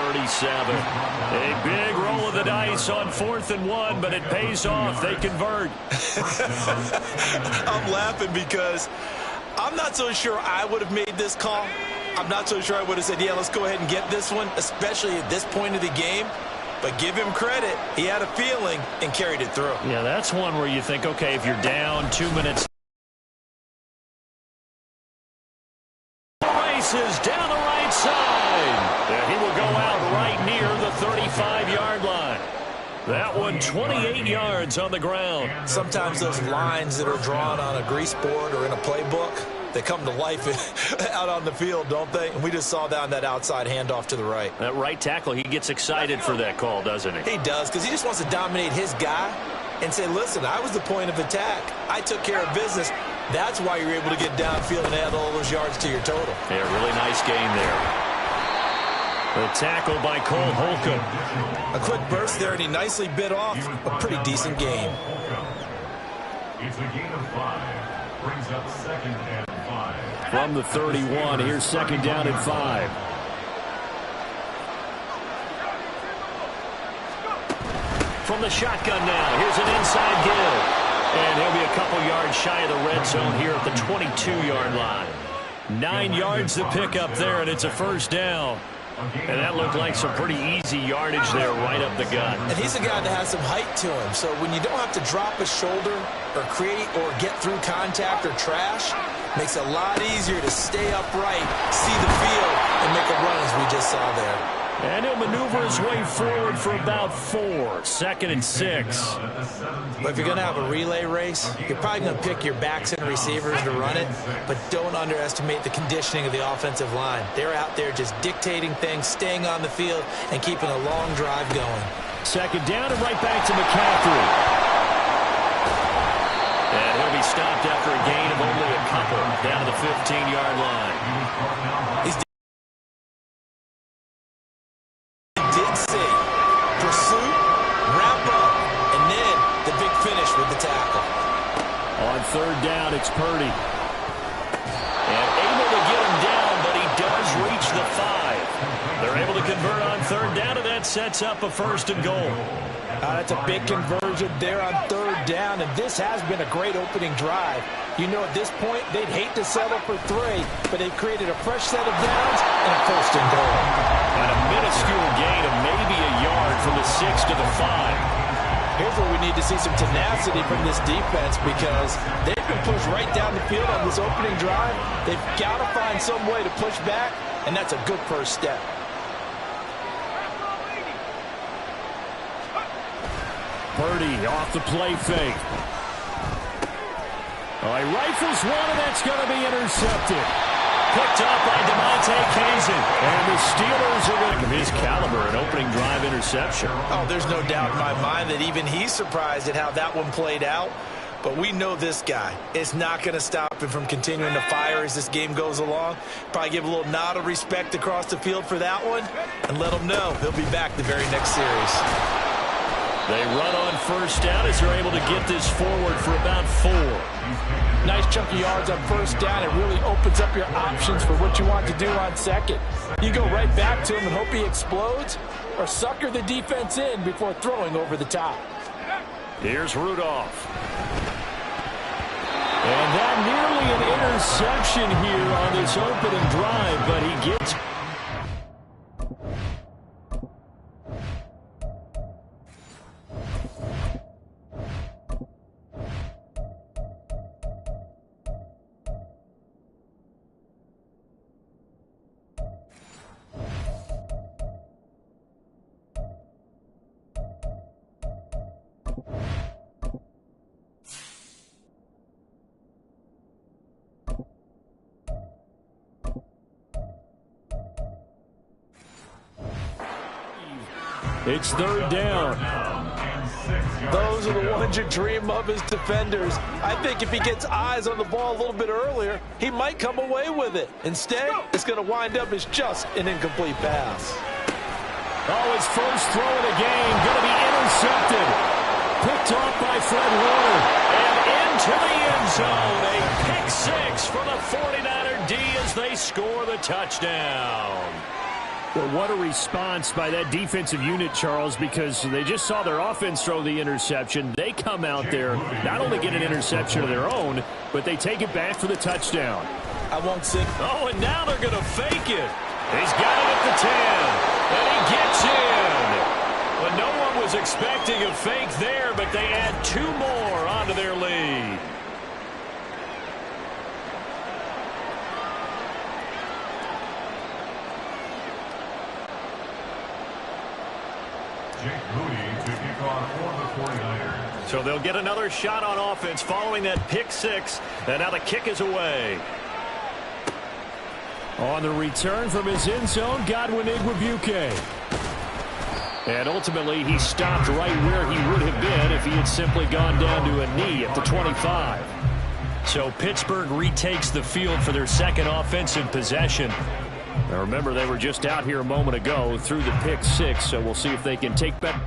37. A big roll of the dice on 4th and 1, but it pays off. They convert. I'm laughing because I'm not so sure I would have made this call. I'm not so sure I would have said, yeah, let's go ahead and get this one, especially at this point of the game. But give him credit. He had a feeling and carried it through. Yeah, that's one where you think, okay, if you're down 2 minutes. Races down the right side. And he will go out right near the 35-yard line. That one 28 yards on the ground. Sometimes those lines that are drawn on a grease board or in a playbook, they come to life out on the field, don't they? And we just saw that on that outside handoff to the right. That right tackle, he gets excited for that call, doesn't he? He does, because he just wants to dominate his guy and say, listen, I was the point of attack. I took care of business. That's why you're able to get downfield and add all those yards to your total. Yeah, really nice gain there. The tackle by Cole Holcomb. A quick burst there, and he nicely bit off a pretty decent gain. It's a gain of 5. Brings up 2nd and 5. From the 31, here's 2nd down and 5. From the shotgun now, here's an inside give. And he'll be a couple yards shy of the red zone here at the 22-yard line. 9 yards to pick up there, and it's a 1st down. And that looked like some pretty easy yardage there right up the gut. And he's a guy that has some height to him. So when you don't have to drop a shoulder or create or get through contact or trash, makes it a lot easier to stay upright, see the field, and make a run as we just saw there. And he'll maneuver his way forward for about 4. 2nd and 6. But if you're going to have a relay race, you're probably going to pick your backs and receivers to run it, but don't underestimate the conditioning of the offensive line. They're out there just dictating things, staying on the field, and keeping a long drive going. 2nd down and right back to McCaffrey. And he'll be stopped after a gain of only a couple down to the 15-yard line. He's did see pursuit, wrap up, and then the big finish with the tackle. On 3rd down, it's Purdy. And able to get him down, but he does reach the 5. They're able to convert on 3rd down, and that sets up a 1st and goal. That's a big conversion there on 3rd down, and this has been a great opening drive. You know, at this point, they'd hate to settle for 3, but they've created a fresh set of downs and a 1st and goal. And a minuscule gain of maybe a yard from the 6 to the 5. Here's where we need to see some tenacity from this defense, because they've been pushed right down the field on this opening drive. They've got to find some way to push back, and that's a good first step. Purdy off the play fake. Oh, he rifles one, and that's going to be intercepted. Picked up by DeMonte Kazin. And the Steelers are going to his caliber, an opening drive interception. Oh, there's no doubt in my mind that even he's surprised at how that one played out. But we know this guy is not going to stop him from continuing to fire as this game goes along. Probably give a little nod of respect across the field for that one, and let him know he'll be back the very next series. They run on 1st down as they're able to get this forward for about 4. Nice chunk of yards on 1st down. It really opens up your options for what you want to do on 2nd. You go right back to him and hope he explodes, or sucker the defense in before throwing over the top. Here's Rudolph. And that nearly an interception here on this opening drive, but he gets... It's 3rd down. Those are the ones you dream of as defenders. I think if he gets eyes on the ball a little bit earlier, he might come away with it. Instead, it's going to wind up as just an incomplete pass. Oh, his first throw of the game going to be intercepted. Picked off by Fred Warner. And into the end zone. A pick 6 for the 49er D as they score the touchdown. Well, what a response by that defensive unit, Charles, because they just saw their offense throw the interception. They come out there, not only get an interception of their own, but they take it back for the touchdown. I won't sit. Oh, and now they're going to fake it. He's got it at the 10, and he gets in. Well, no one was expecting a fake there, but they add 2 more onto their lead. Jake Moody to kick off for the 49ers. So they'll get another shot on offense following that pick 6, and now the kick is away. On the return from his end zone, Godwin Igwebuike. And ultimately, he stopped right where he would have been if he had simply gone down to a knee at the 25. So Pittsburgh retakes the field for their second offensive possession. Now remember, they were just out here a moment ago through the pick 6, so we'll see if they can take back.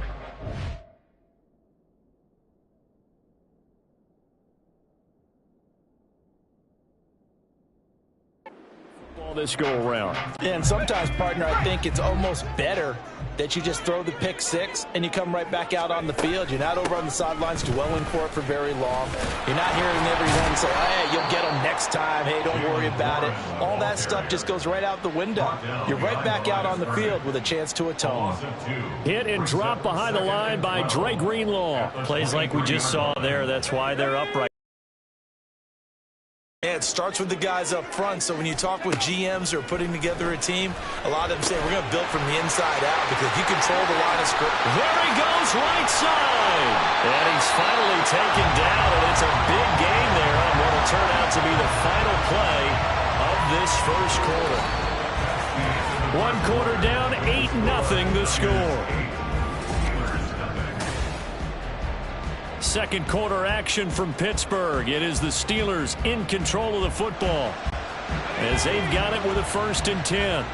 This go around. And sometimes, partner, I think it's almost better that you just throw the pick 6 and you come right back out on the field. You're not over on the sidelines dwelling for it for very long. You're not hearing everyone say, hey, you'll get them next time. Hey, don't worry about it. All that stuff just goes right out the window. You're right back out on the field with a chance to atone. Hit and drop behind the line by Dre Greenlaw. Plays like we just saw there. That's why they're upright. Yeah, it starts with the guys up front, so when you talk with GMs who are putting together a team, a lot of them say we're going to build from the inside out because you control the line of script. There he goes, right side. And he's finally taken down, and it's a big gain there on what will turn out to be the final play of this first quarter. 1 quarter down, 8-0 the score. Second quarter action from Pittsburgh. It is the Steelers in control of the football as they've got it with a 1st and 10.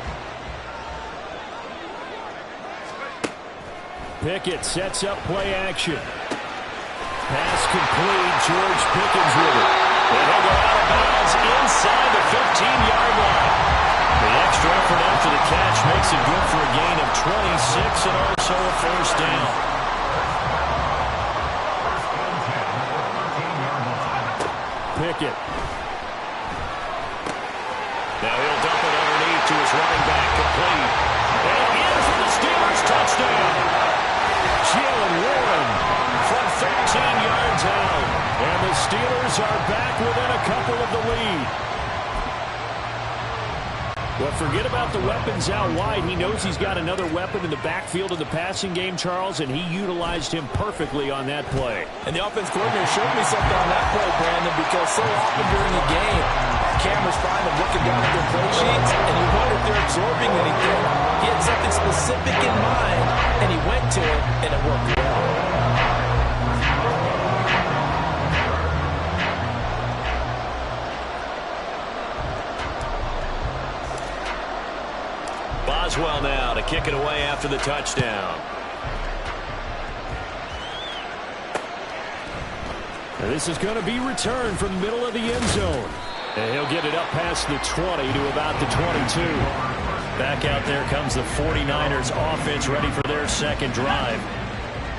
Pickett sets up play action. Pass complete. George Pickens with it. And he'll go out of bounds inside the 15-yard line. The extra effort after the catch makes it good for a gain of 26 and also a 1st down. Pickett. Now he'll dump it underneath to his running back, complete. And in for the Steelers, touchdown. Jalen Warren from 13 yards out. And the Steelers are back within a couple of the lead. Well, forget about the weapons out wide. He knows he's got another weapon in the backfield of the passing game, Charles, and he utilized him perfectly on that play. And the offense coordinator showed me something on that play, Brandon, because so often during the game, cameras find them looking down at their play sheets, and you wonder if they're absorbing anything. He had something specific in mind, and he went to it, and it worked well. Boswell now to kick it away after the touchdown. And this is going to be returned from the middle of the end zone. And he'll get it up past the 20 to about the 22. Back out there comes the 49ers offense ready for their second drive.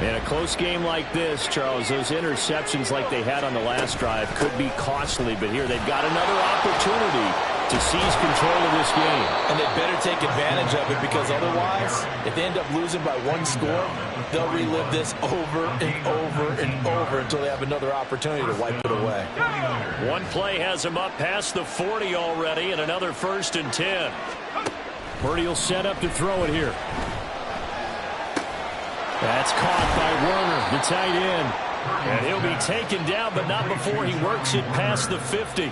In a close game like this, Charles, those interceptions like they had on the last drive could be costly. But here they've got another opportunity to seize control of this game. And they better take advantage of it because otherwise, if they end up losing by 1 score, they'll relive this over and over and over until they have another opportunity to wipe it away. One play has them up past the 40 already and another 1st and 10. Purdy will set up to throw it here. That's caught by Werner, the tight end. And he'll be taken down, but not before he works it past the 50.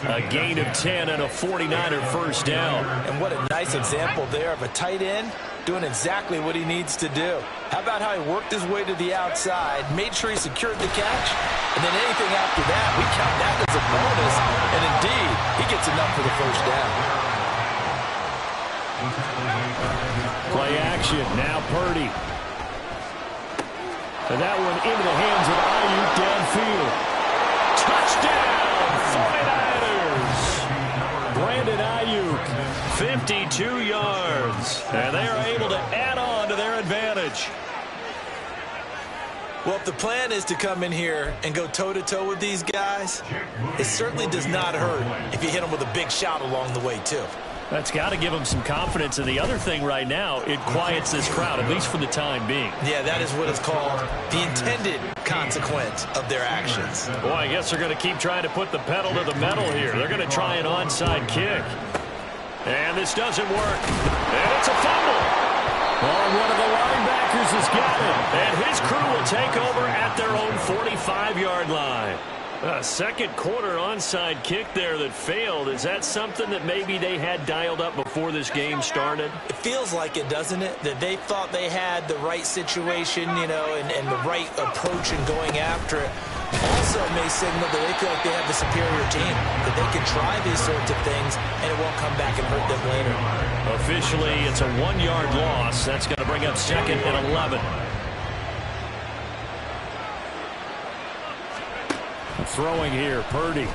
A gain of 10 and a 49er 1st down. And what a nice example there of a tight end doing exactly what he needs to do. How about how he worked his way to the outside, made sure he secured the catch, and then anything after that, we count that as a bonus. And indeed, he gets enough for the 1st down. Play action, now Purdy. And that one into the hands of Ayuk downfield. Touchdown, 49ers! Brandon Ayuk, 52 yards. scrimmage. Well, if the plan is to come in here and go toe-to-toe with these guys, it certainly does not hurt if you hit them with a big shot along the way, too. That's got to give them some confidence. And the other thing right now, it quiets this crowd, at least for the time being. Yeah, that is what is called the intended consequence of their actions. Boy, I guess they're going to keep trying to put the pedal to the metal here. They're going to try an onside kick. And this doesn't work. And it's a fumble. Oh, one of the linebackers has got it. And his crew will take over at their own 45-yard line. A second quarter onside kick there that failed. Is that something that maybe they had dialed up before this game started? It feels like it, doesn't it? That they thought they had the right situation, you know, and the right approach in going after it. Also may signal that they feel like they have the superior team, that they can try these sorts of things and it won't come back and hurt them later. Officially, it's a 1-yard loss. That's going to bring up 2nd and 11. Throwing here, Purdy.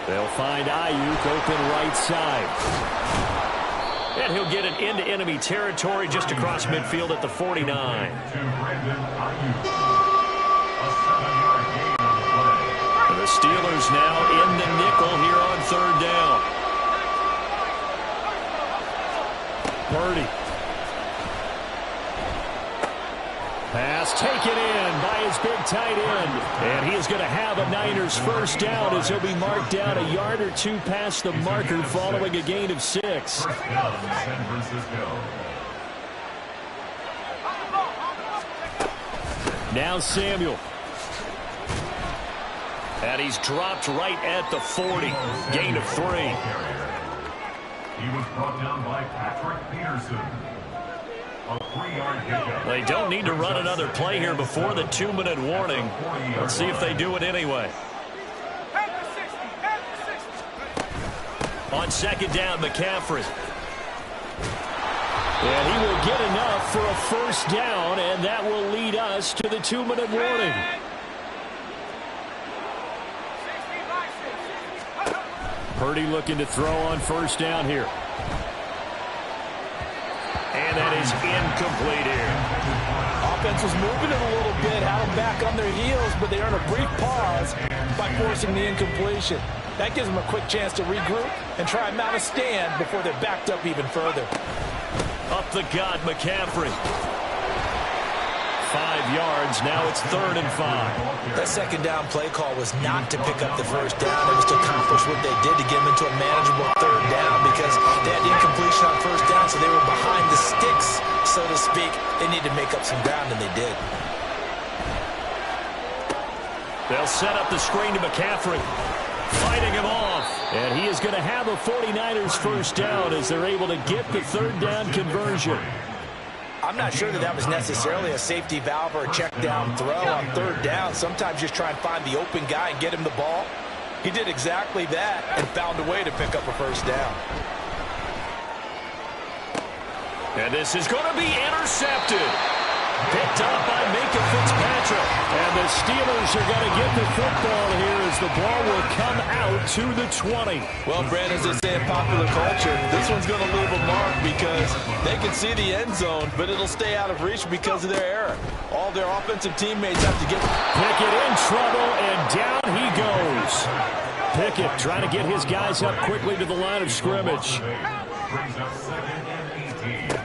They'll find Ayuk open right side. And he'll get it into enemy territory just across midfield at the 49. And the Steelers now in the nickel here on 3rd down. Purdy. Pass taken in by his big tight end. And he is going to have a Niners first down as he'll be marked down a yard or two past the marker following a gain of 6. First down, San Francisco. Now Samuel. And he's dropped right at the 40. Gain of 3. He was brought down by Patrick Peterson. A 3-yard pickup. They don't need to run another play here before the 2-minute warning. Let's see if they do it anyway. On 2nd down, McCaffrey. And he will get enough for a first down, and that will lead us to the 2-minute warning. Purdy looking to throw on first down here. And that is incomplete here. Offense was moving it a little bit, had them back on their heels, but they earned a brief pause by forcing the incompletion. That gives them a quick chance to regroup and try and mount a stand before they're backed up even further. Up the gut, McCaffrey. 5 yards, now it's 3rd and 5. That 2nd down play call was not to pick up the first down. It was to accomplish what they did to get them into a manageable 3rd down because they had incompletion on first down, so they were behind the sticks, so to speak. They needed to make up some ground, and they did. They'll set up the screen to McCaffrey. Fighting him off. And he is going to have a 49ers first down as they're able to get the 3rd down conversion. I'm not sure that was necessarily a safety valve or a check down throw on 3rd down. Sometimes just try and find the open guy and get him the ball. He did exactly that and found a way to pick up a first down. And this is going to be intercepted. Picked up by Minka Fitzpatrick. And the Steelers are going to get the football here as the ball will come out to the 20. Well, Brad, as they say in popular culture, this one's going to leave a mark because they can see the end zone, but it'll stay out of reach because of their error. All their offensive teammates have to get... Pickett in trouble, and down he goes. Pickett trying to get his guys up quickly to the line of scrimmage. Brings up 2nd and 18.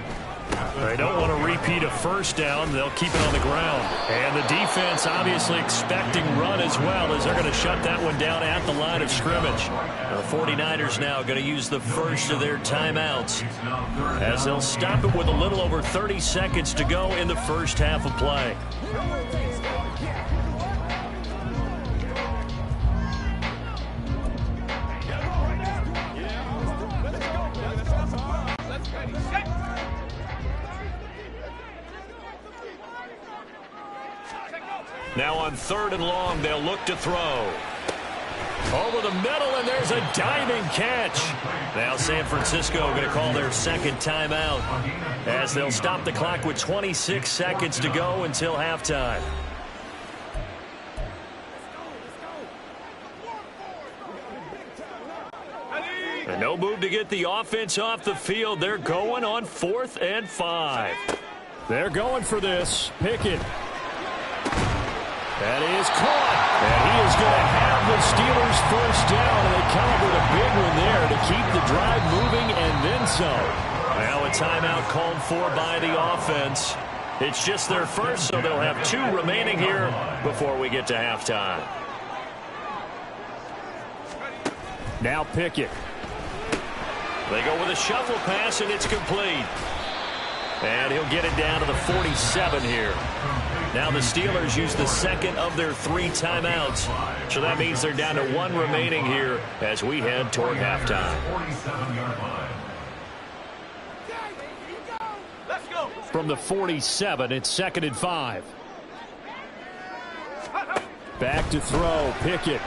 They don't want to repeat a first down. They'll keep it on the ground. And the defense obviously expecting run as well as they're going to shut that one down at the line of scrimmage. The 49ers now going to use the first of their timeouts as they'll stop it with a little over 30 seconds to go in the first half of play. Now on 3rd and long, they'll look to throw. Over the middle, and there's a diving catch. Now San Francisco going to call their 2nd timeout as they'll stop the clock with 26 seconds to go until halftime. And no move to get the offense off the field. They're going on 4th and 5. They're going for this. Pickett. That is caught. And he is going to have the Steelers first down. And they come up with a big one there to keep the drive moving and then some. Now a timeout called for by the offense. It's just their first, so they'll have 2 remaining here before we get to halftime. Now Pickett. They go with a shuffle pass, and it's complete. And he'll get it down to the 47 here. Now the Steelers use the second of their 3 timeouts. So that means they're down to 1 remaining here as we head toward halftime. From the 47, it's 2nd and 5. Back to throw, Pickett.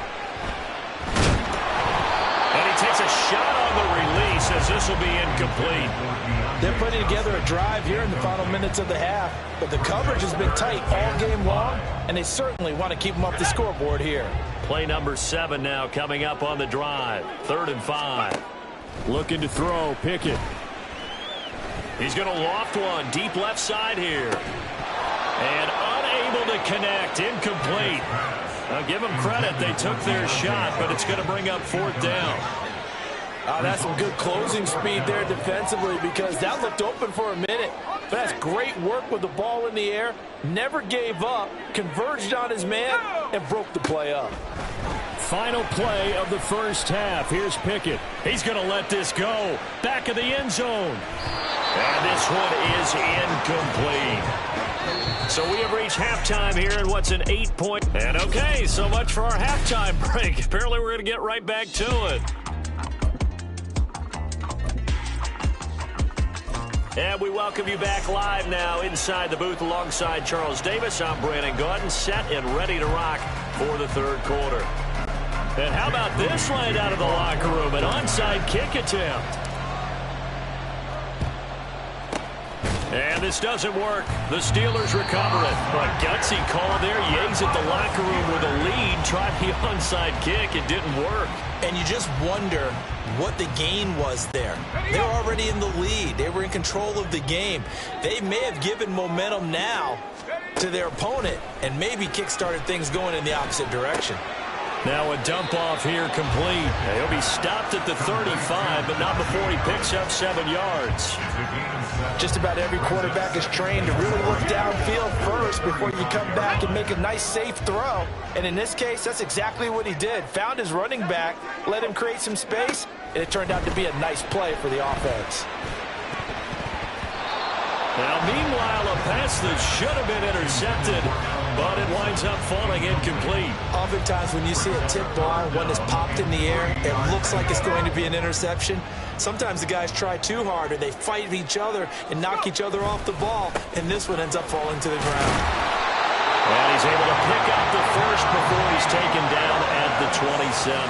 And he takes a shot on the release as this will be incomplete. They're putting together a drive here in the final minutes of the half, but the coverage has been tight all game long, and they certainly want to keep them up the scoreboard here. Play number 7 now coming up on the drive. 3rd and 5. Looking to throw, Pickett. He's going to loft one deep left side here. And unable to connect, incomplete. I'll give them credit. They took their shot, but it's going to bring up 4th down. That's some good closing speed there defensively because that looked open for a minute. But that's great work with the ball in the air. Never gave up, converged on his man, and broke the play up. Final play of the first half. Here's Pickett. He's going to let this go. Back of the end zone. And this one is incomplete. So we have reached halftime here in what's an 8-point. And okay, so much for our halftime break. Apparently we're going to get right back to it. And we welcome you back live now inside the booth alongside Charles Davis. I'm Brandon Gaudin, set and ready to rock for the 3rd quarter. And how about this line out of the locker room? An onside kick attempt. And this doesn't work. The Steelers recover it. A gutsy call there. You exit the locker room with a lead. Tried the onside kick. It didn't work. And you just wonder what the gain was there. They were already in the lead. They were in control of the game. They may have given momentum now to their opponent and maybe kick-started things going in the opposite direction. Now a dump off here complete. He'll be stopped at the 35, but not before he picks up 7 yards. Just about every quarterback is trained to really look downfield first before you come back and make a nice, safe throw. And in this case, that's exactly what he did. Found his running back, let him create some space, and it turned out to be a nice play for the offense. Now, meanwhile, a pass that should have been intercepted, but it winds up falling incomplete. Oftentimes when you see a tip ball, one that's popped in the air, it looks like it's going to be an interception. Sometimes the guys try too hard or they fight each other and knock each other off the ball, and this one ends up falling to the ground. And he's able to pick up the first before he's taken down at the 27.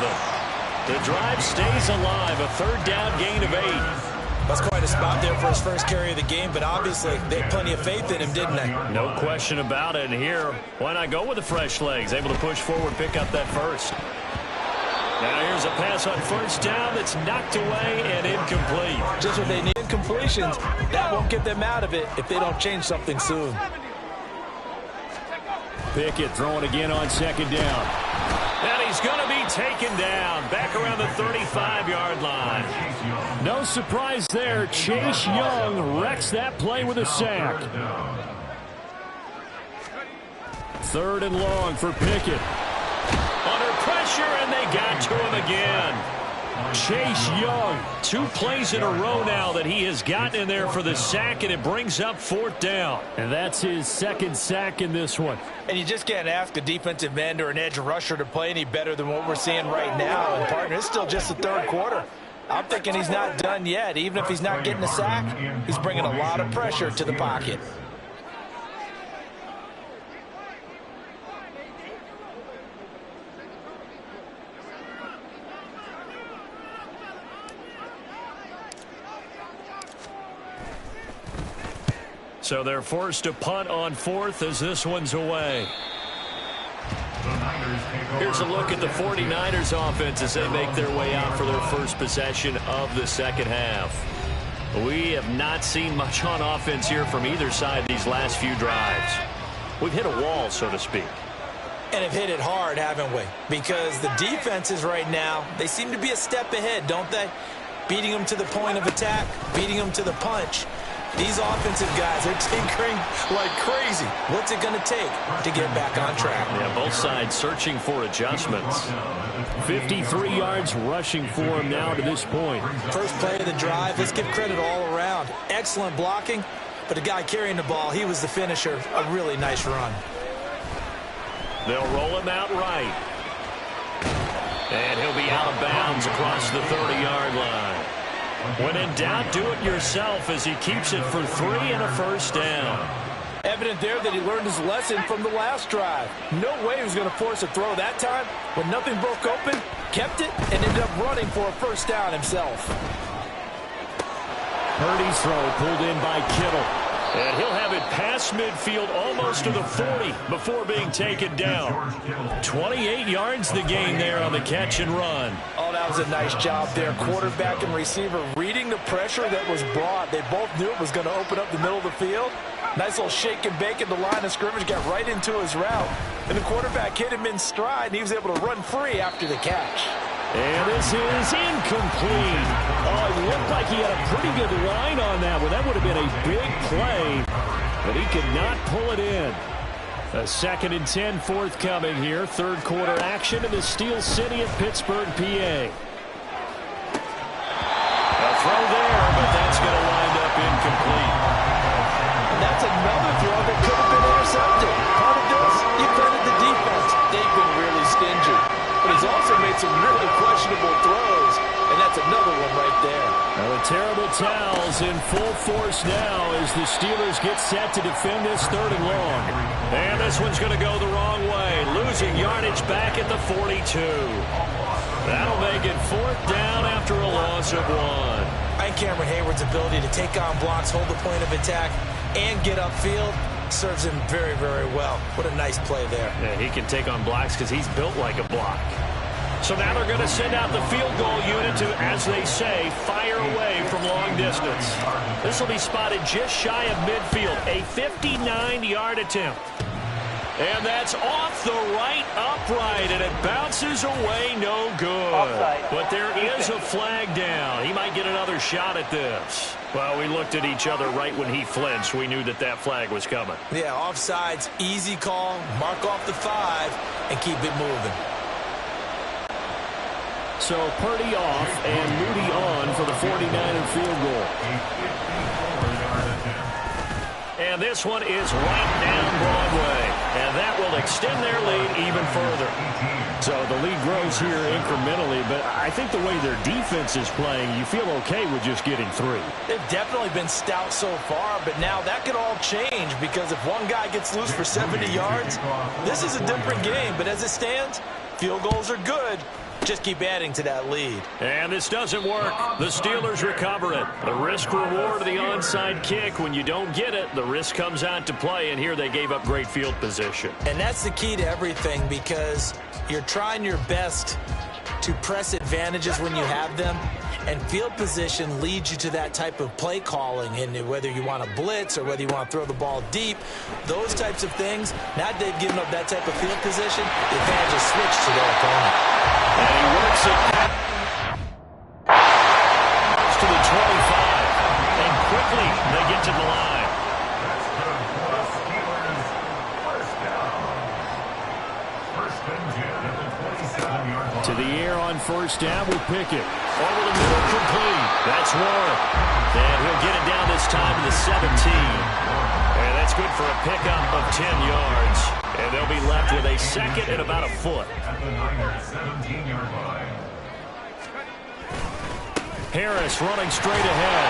The drive stays alive, a 3rd down gain of 8. That's quite a spot there for his first carry of the game, but obviously they had plenty of faith in him, didn't they? No question about it. And here, why not go with the fresh legs? Able to push forward, pick up that first. Now here's a pass on 1st down that's knocked away and incomplete. Just what they need in completions. That won't get them out of it if they don't change something soon. Pickett throwing again on 2nd down. And he's going to be taken down back around the 35-yard line. No surprise there. Chase Young wrecks that play with a sack. 3rd and long for Pickett. Under pressure, and they got to him again. Chase Young, 2 plays in a row now that he has gotten in there for the sack, and it brings up 4th down. And that's his 2nd sack in this one. And you just can't ask a defensive end or an edge rusher to play any better than what we're seeing right now. And, partner, it's still just the 3rd quarter. I'm thinking he's not done yet. Even if he's not getting a sack, he's bringing a lot of pressure to the pocket. So they're forced to punt on 4th as this one's away. Here's a look at the 49ers offense as they make their way out for their first possession of the 2nd half. We have not seen much on offense here from either side these last few drives. We've hit a wall, so to speak. And have hit it hard, haven't we? Because the defenses right now, they seem to be a step ahead, don't they? Beating them to the point of attack, beating them to the punch. These offensive guys are tinkering like crazy. What's it going to take to get back on track? Yeah, both sides searching for adjustments. 53 yards rushing for him now to this point. First play of the drive, let's give credit all around. Excellent blocking, but the guy carrying the ball, he was the finisher. A really nice run. They'll roll him out right. And he'll be out of bounds across the 30-yard line. When in doubt, do it yourself as he keeps it for 3 and a first down. Evident there that he learned his lesson from the last drive. No way he was going to force a throw that time. When nothing broke open, kept it, and ended up running for a first down himself. Purdy's throw pulled in by Kittle. And he'll have it past midfield almost to the 40 before being taken down. 28 yards the gain there on the catch and run. Oh, that was a nice job there. Quarterback and receiver reading the pressure that was brought. They both knew it was going to open up the middle of the field. Nice little shake and bake at the line of scrimmage, got right into his route. And the quarterback hit him in stride, and he was able to run free after the catch. And this is incomplete. Oh, it looked like he had a pretty good line on that one. That would have been a big play, but he could not pull it in. A 2nd and 10 forthcoming here. Third quarter action in the Steel City of Pittsburgh, PA. A throw there, but that's going to wind up incomplete. And that's another throw that could have been intercepted. Part of this, you credit the defense. They've been really stingy. But he's also made some really questionable throws, and that's another one right there. Now the terrible towels in full force now as the Steelers get set to defend this 3rd and long. And this one's going to go the wrong way, losing yardage back at the 42. That'll make it 4th down after a loss of 1. And Cameron Hayward's ability to take on blocks, hold the point of attack, and get upfield serves him very, very well. What a nice play there. Yeah, he can take on blocks because he's built like a block. So now they're going to send out the field goal unit to, as they say, fire away from long distance. This will be spotted just shy of midfield, a 59-yard attempt. And that's off the right upright, and it bounces away no good. Offside. But there is a flag down. He might get another shot at this. Well, we looked at each other right when he flinched. We knew that that flag was coming. Yeah, offsides, easy call, mark off the 5, and keep it moving. So Purdy off and Moody on for the 49er field goal. And this one is right down Broadway. And that will extend their lead even further. So the lead grows here incrementally, but I think the way their defense is playing, you feel okay with just getting 3. They've definitely been stout so far, but now that could all change because if one guy gets loose for 70 yards, this is a different game. But as it stands, field goals are good. Just keep adding to that lead. And this doesn't work. The Steelers recover it. The risk reward of the onside kick. When you don't get it, the risk comes out to play, and here they gave up great field position. And that's the key to everything because you're trying your best to press advantages when you have them, and field position leads you to that type of play calling, and whether you want to blitz or whether you want to throw the ball deep, those types of things. Now that they've given up that type of field position, the advantage is switched to their opponent. And he works it to the 25, and quickly they get to the line. To the air on first down with Pickett. Over the middle, complete. That's Warren. And he'll get it down this time to the 17. And that's good for a pickup of 10 yards. And they'll be left with a 2nd and about a foot. At the Niners' 17-yard line. Harris running straight ahead.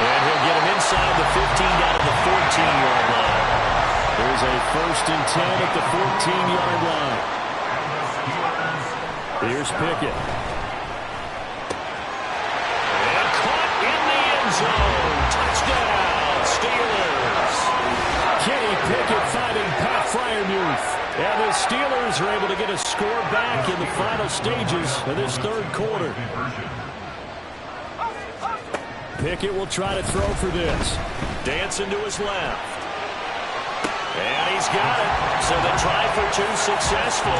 And he'll get him inside the 15 down to the 14-yard line. There's a 1st and 10 at the 14-yard line. Here's Pickett. And caught in the end zone. Touchdown, Steelers. Kenny Pickett finding Pat Freiermuth. And the Steelers are able to get a score back in the final stages of this 3rd quarter. Pickett will try to throw for this. Dancing to his left. And he's got it. So the try for two successful.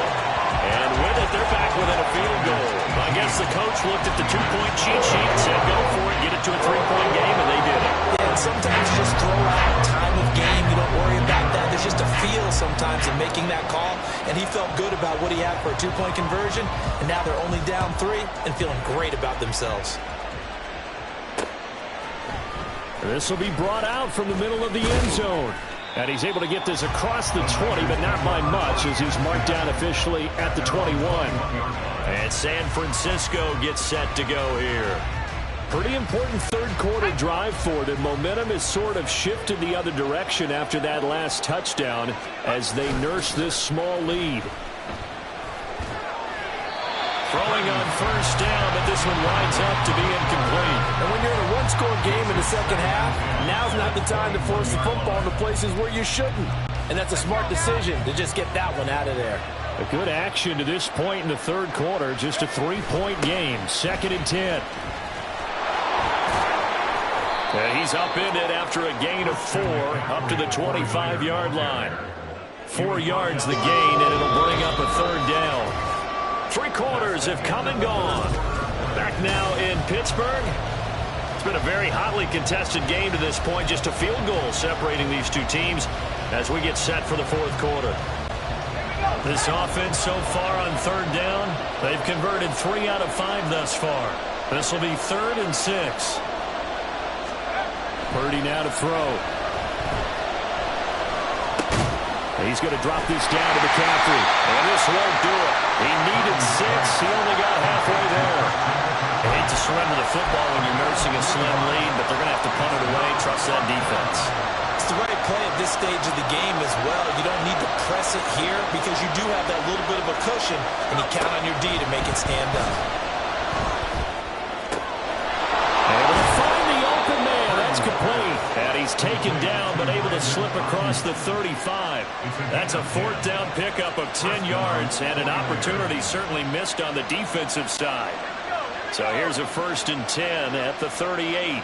And with it, they're back within a field goal. I guess the coach looked at the two-point cheat sheet and said, go for it, get it to a three-point game, and they did it. Yeah, and sometimes you just throw out time of game. You don't worry about that. There's just a feel sometimes in making that call. And he felt good about what he had for a two-point conversion. And now they're only down 3 and feeling great about themselves. This will be brought out from the middle of the end zone. And he's able to get this across the 20, but not by much, as he's marked down officially at the 21. And San Francisco gets set to go here. Pretty important third-quarter drive for them. Momentum has sort of shifted the other direction after that last touchdown as they nurse this small lead. Throwing on first down, but this one winds up to be incomplete. And when you're in a one-score game in the second half, now's not the time to force the football into places where you shouldn't. And that's a smart decision to just get that one out of there. A good action to this point in the third quarter. Just a 3-point game. 2nd and 10. And he's upended after a gain of 4 up to the 25-yard line. 4 yards the gain, and it'll bring up a third down. 3 quarters have come and gone. Back now in Pittsburgh. It's been a very hotly contested game to this point. Just a field goal separating these two teams as we get set for the fourth quarter. This offense so far on third down, they've converted 3 out of 5 thus far. This will be 3rd and 6. Purdy now to throw. He's going to drop this down to McCaffrey. And this won't do it. He needed 6. He only got halfway there. I hate to surrender the football when you're nursing a slim lead, but they're going to have to punt it away. Trust that defense. It's the right play at this stage of the game as well. You don't need to press it here because you do have that little bit of a cushion, and you count on your D to make it stand up. Able to find the open man. That's complete. And he's taken down, but able to slip across the 35. That's a 4th down pickup of 10 yards, and an opportunity certainly missed on the defensive side. So here's a 1st and 10 at the 38.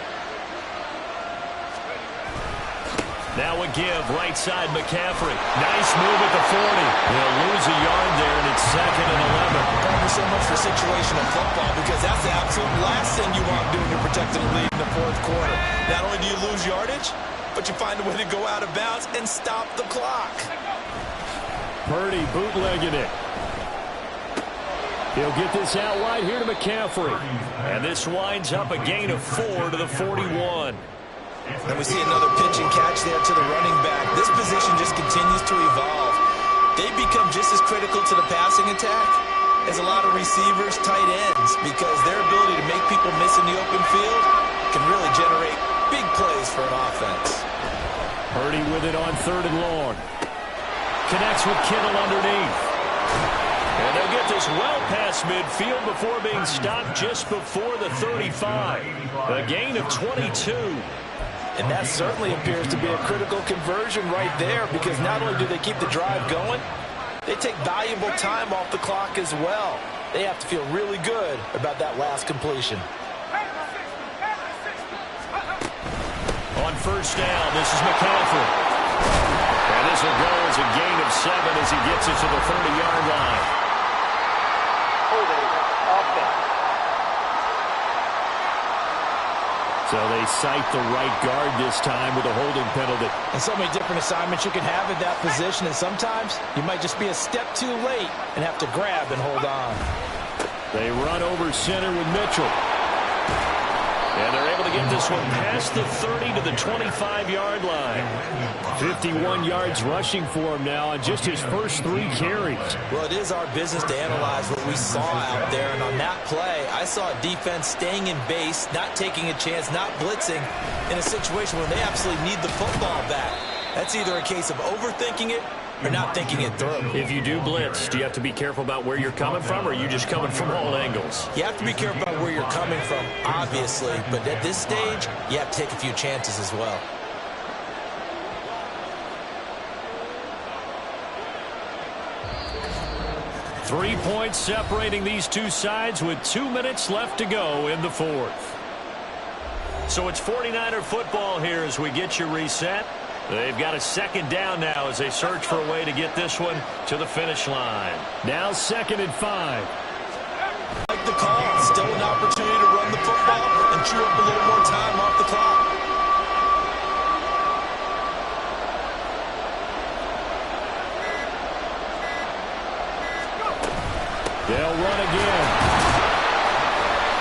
Now a give, right side McCaffrey. Nice move at the 40. He'll lose a yard there, and it's 2nd and 11. Thank you so much for situational football because that's the absolute last thing you want doing to protect the lead in the fourth quarter. Not only do you lose yardage, but you find a way to go out of bounds and stop the clock. Purdy bootlegging it. He'll get this out right here to McCaffrey. And this winds up a gain of 4 to the 41. And we see another pitch and catch there to the running back. This position just continues to evolve. They become just as critical to the passing attack as a lot of receivers, tight ends, because their ability to make people miss in the open field can really generate big plays for an offense. Purdy with it on 3rd and long. Connects with Kittle underneath. And they'll get this well past midfield before being stopped just before the 35. A gain of 22. And that certainly appears to be a critical conversion right there because not only do they keep the drive going, they take valuable time off the clock as well. They have to feel really good about that last completion. On first down, this is McCaffrey. And this will go as a gain of 7 as he gets it to the 30-yard line. So they cite the right guard this time with a holding penalty. And so many different assignments you can have at that position, and sometimes you might just be a step too late and have to grab and hold on. They run over center with Mitchell. And they're able to get this one past the 30 to the 25-yard line. 51 yards rushing for him now on just his first 3 carries. Well, it is our business to analyze what we saw out there. And on that play, I saw a defense staying in base, not taking a chance, not blitzing in a situation where they absolutely need the football back. That's either a case of overthinking it or not thinking it through. If you do blitz, do you have to be careful about where you're coming from, or are you just coming from all angles? You have to be careful about where you're coming from, obviously, but at this stage, you have to take a few chances as well. Three points separating these two sides with 2 minutes left to go in the fourth. So it's 49er football here as we get you reset. They've got a second down now as they search for a way to get this one to the finish line. Now 2nd and 5. Like the call, still an opportunity to run the football and chew up a little more time off the clock. They'll run again.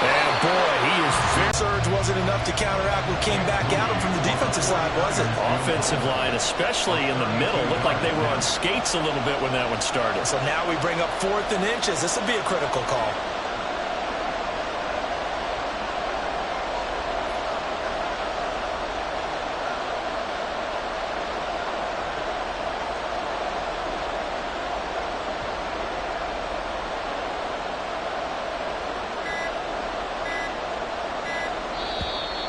And boy, he is very... Surge wasn't enough to counteract what came back at him from the defensive side, was it? Offensive line, especially in the middle, looked like they were on skates a little bit when that one started. So now we bring up 4th and inches. This will be a critical call.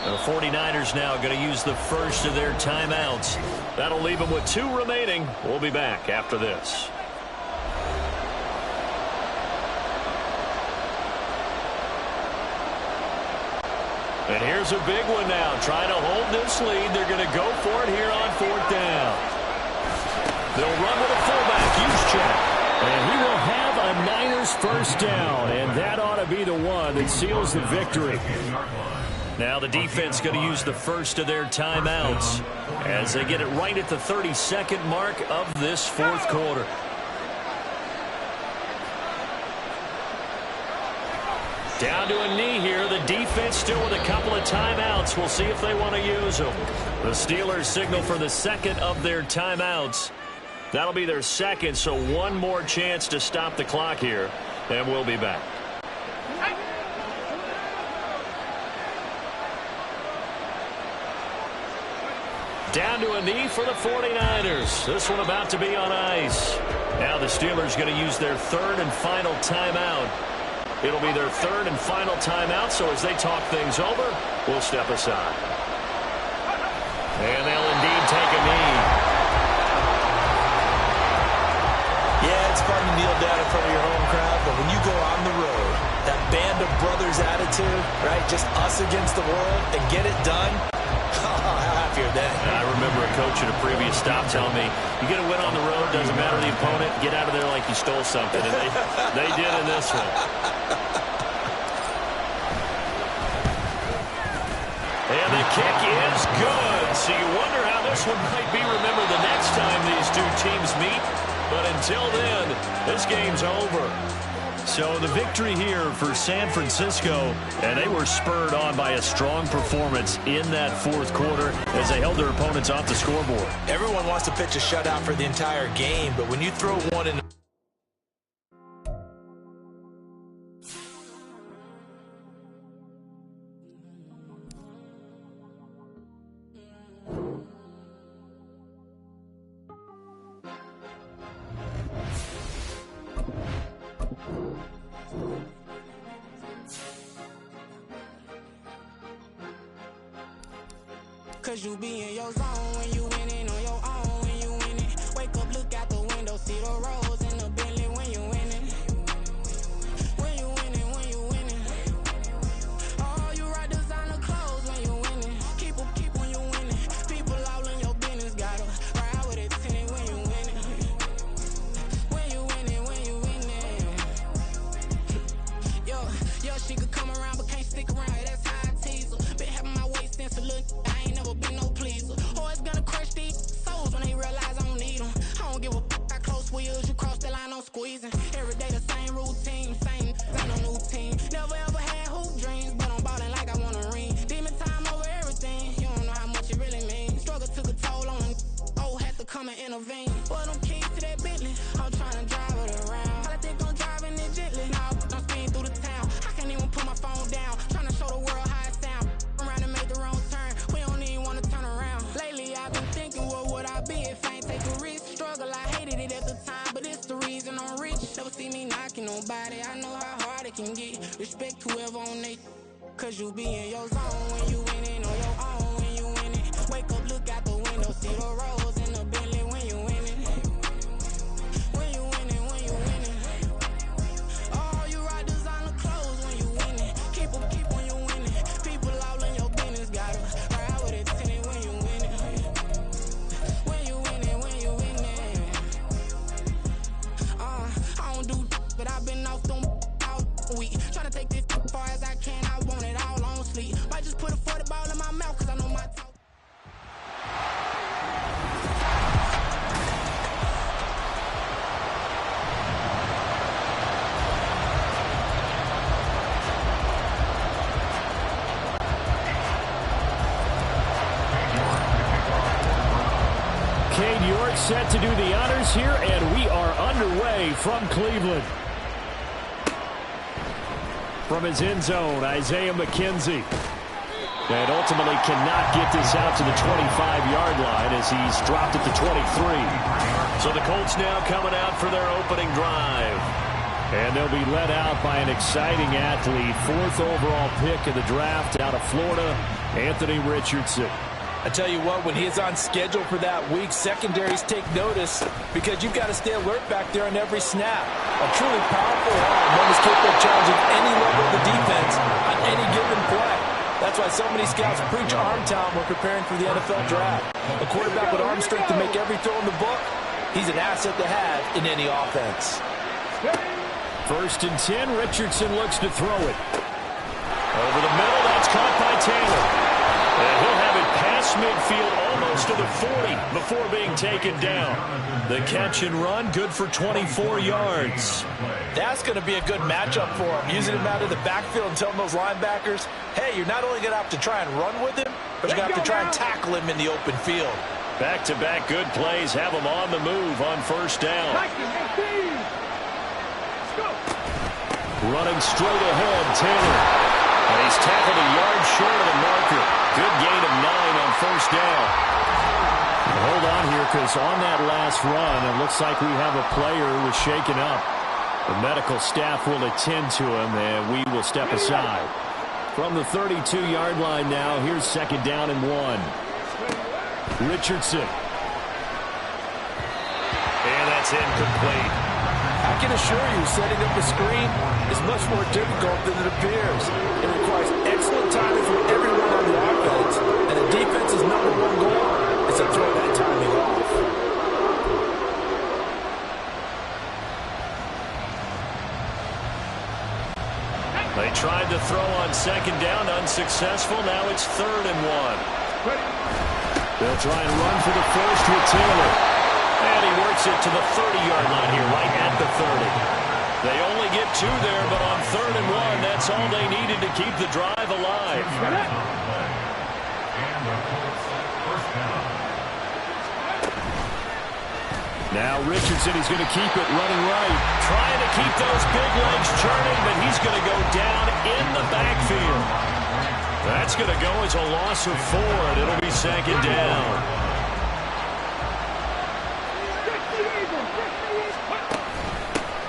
The 49ers now going to use the first of their timeouts. That'll leave them with 2 remaining. We'll be back after this. And here's a big one now. Trying to hold this lead. They're going to go for it here on 4th down. They'll run with a fullback. Huge check. And he will have a Niners first down. And that ought to be the one that seals the victory. Now the defense going to use the first of their timeouts as they get it right at the 32nd mark of this 4th quarter. Down to a knee here. The defense still with a couple of timeouts. We'll see if they want to use them. The Steelers signal for the 2nd of their timeouts. That'll be their 2nd, so one more chance to stop the clock here, and we'll be back. Down to a knee for the 49ers. This one about to be on ice. Now the Steelers going to use their 3rd and final timeout. It'll be their 3rd and final timeout, so as they talk things over, we'll step aside. And they'll indeed take a knee. Yeah, it's fun to kneel down in front of your home crowd, but when you go on the road, that band of brothers attitude, right, just us against the world, and get it done, how happier than. I remember a coach at a previous stop telling me, you get a win on the road, doesn't matter the opponent, get out of there like you stole something. And they did in this one. And the kick is good. So you wonder how this one might be remembered the next time these two teams meet. But until then, this game's over. So the victory here for San Francisco, and they were spurred on by a strong performance in that 4th quarter as they held their opponents off the scoreboard. Everyone wants to pitch a shutout for the entire game, but when you throw one in... Cause you be in your zone when you winning on your own when you winning. Wake up, look out the window, see the rose in the Bentley when you winning. When you winning, when you winning. Oh, you right designer clothes when you winning. Keep when you winning. People all in your business, gotta ride with it tinted when you winning. When you winning, when you winning. Yo, she could come around but can't stick around. That's how I tease her. Been having my waist since a look. I ain't never been no pleaser. Always gonna crush these souls when they realize I don't need them. I don't give a f***. I close wheels, you cross the line, I'm squeezing. Every day the same routine, ain't no new team. Never ever had hoop dreams, but I'm ballin' like I want a ring. Demon time over everything, you don't know how much it really means. Struggle took a toll on them, oh, had to come and intervene. Boy, them keys to that Bentley, I'm trying to drive it around. I think I'm driving it gently, now I'm speeding through the town. I can't even put my phone down, trying to show the world how it sound. Around and make the wrong turn, we don't even want to turn around. Lately I've been thinking, what would I be if I ain't take a risk? Struggle, I hated it at the time, but it's the reason I'm rich. Never see me knocking nobody, I know how hard it can get. Respect whoever on they, cause you be in your zone when you winning on your own when you winning. Wake up, look out the window, see the rose in the Bentley when you winning. When you winning, when you winning. Oh, you right designer clothes when you winning. Keep when you winning. People all in your business, got been off them all week. Tryna take this as far as I can, I want it all on sleep. Might just put a 40 ball in my mouth, cause I know my talk. Cade York set to do the honors here, and we are underway from Cleveland. From his end zone, Isaiah McKenzie. And ultimately cannot get this out to the 25-yard line as he's dropped it to 23. So the Colts now coming out for their opening drive. And they'll be led out by an exciting athlete. 4th overall pick in the draft out of Florida, Anthony Richardson. I tell you what, when he is on schedule for that week, secondaries take notice because you've got to stay alert back there on every snap. A truly powerful arm, one is capable of challenging any level of the defense on any given play. That's why so many scouts preach arm talent when preparing for the NFL draft. A quarterback with arm strength to make every throw in the book, he's an asset to have in any offense. 1st and 10, Richardson looks to throw it. Over the middle, that's caught by Taylor. And he'll have it past midfield almost to the 40 before being taken down. The catch and run, good for 24 yards. That's going to be a good matchup for him. Using him out of the backfield and telling those linebackers, hey, you're not only going to have to try and run with him, but you're going to have to try and tackle him in the open field. Back-to-back good plays have him on the move on 1st down. Running straight ahead, Taylor. And he's tackled a yard short of the marker. Good gain of 9 on 1st down. Hold on here, because on that last run, it looks like we have a player who was shaken up. The medical staff will attend to him, and we will step aside. From the 32-yard line now, here's 2nd down and 1. Richardson. And that's incomplete. I can assure you, setting up a screen is much more difficult than it appears. It requires excellent timing from everyone on the offense, and the defense's #1 goal is to throw that timing off. They tried to throw on 2nd down, unsuccessful. Now it's 3rd and 1. They'll try and run for the first with Taylor. And he works it to the 30-yard line here, right at the 30. They only get 2 there, but on 3rd and 1, that's all they needed to keep the drive alive. Now Richardson, he's going to keep it running right. Trying to keep those big legs churning, but he's going to go down in the backfield. That's going to go as a loss of 4, and it'll be 2nd down.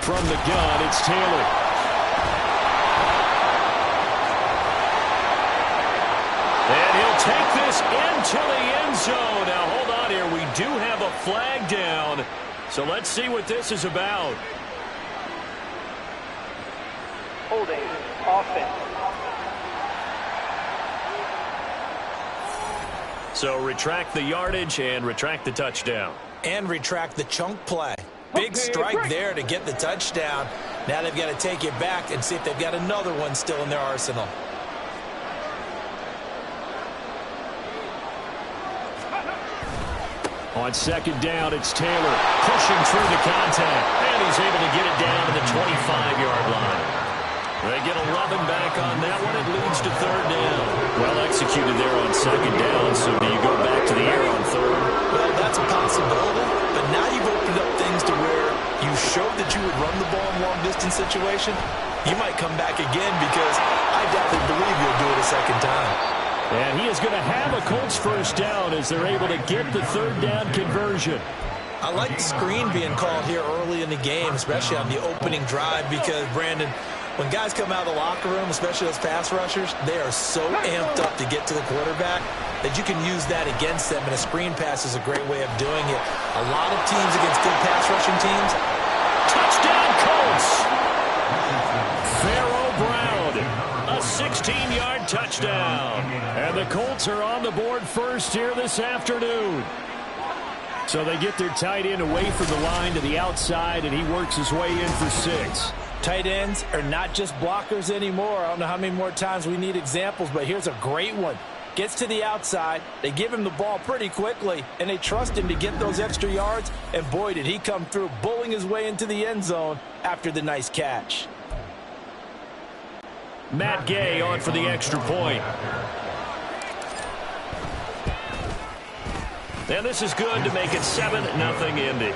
From the gun, it's Taylor. And he'll take this into the end zone. Now, hold on here. We do have a flag down. So let's see what this is about. Holding offense. So retract the yardage and retract the touchdown. And retract the chunk play. Big strike there to get the touchdown. Now they've got to take it back and see if they've got another one still in their arsenal. On 2nd down, it's Taylor pushing through the contact. And he's able to get it down to the 25-yard line. They get 11 back on that one. It leads to 3rd down. Well executed there on 2nd down. So do you go back to the air on 3rd? Well, that's a possibility. But now you've opened up things to where you showed that you would run the ball in long-distance situation. You might come back again because I definitely believe you'll do it a 2nd time. And he is going to have a Colts 1st down as they're able to get the 3rd down conversion. I like the screen being called here early in the game, especially on the opening drive, because, Brandon, when guys come out of the locker room, especially those pass rushers, they are so amped up to get to the quarterback that you can use that against them, and a screen pass is a great way of doing it. A lot of teams against good pass rushing teams. Touchdown, Colts! Pharaoh Brown, a 16-yard touchdown. And the Colts are on the board first here this afternoon. So they get their tight end away from the line to the outside, and he works his way in for 6. Tight ends are not just blockers anymore. I don't know how many more times we need examples, but here's a great one. Gets to the outside, they give him the ball pretty quickly, and they trust him to get those extra yards, and boy, did he come through, bullying his way into the end zone after the nice catch. Matt Gay on for the extra point. And this is good to make it 7-0 Indy.